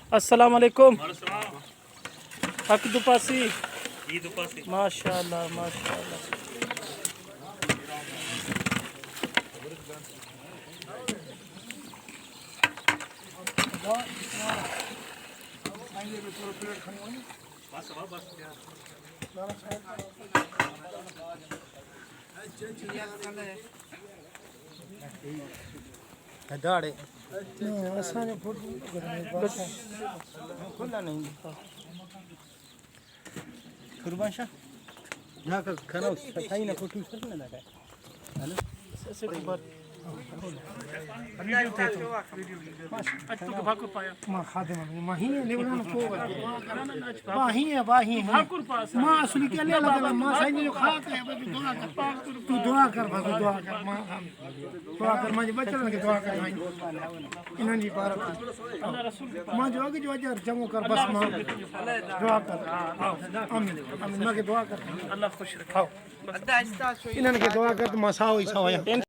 अस्सलाम वालेकुम। हक दुपासी माशाअल्लाह माशाअल्लाह। दाड़े असांजो खुला नहीं कुर्बान शाह ना का खाना सफाई ना फोटो सर ना लगा है ना से बात वीडियो थे तो आज तो भाकुर पाया मां खादम मां ही लेवना को मां ही है भाकुर पास मां असली के ले लगा मां साईं जो खा के दुआ कर तू दुआ कर भाकुर दुआ कर मां दुआ कर मां बचन के दुआ कर इन्हां जी बारक अल्लाह रसूल मां जो आगे जो अजर जमो कर बस मां दुआ कर आमीन आमीन मां के दुआ कर अल्लाह खुश रखे इन्हां के दुआ कर मां साओ ही साओ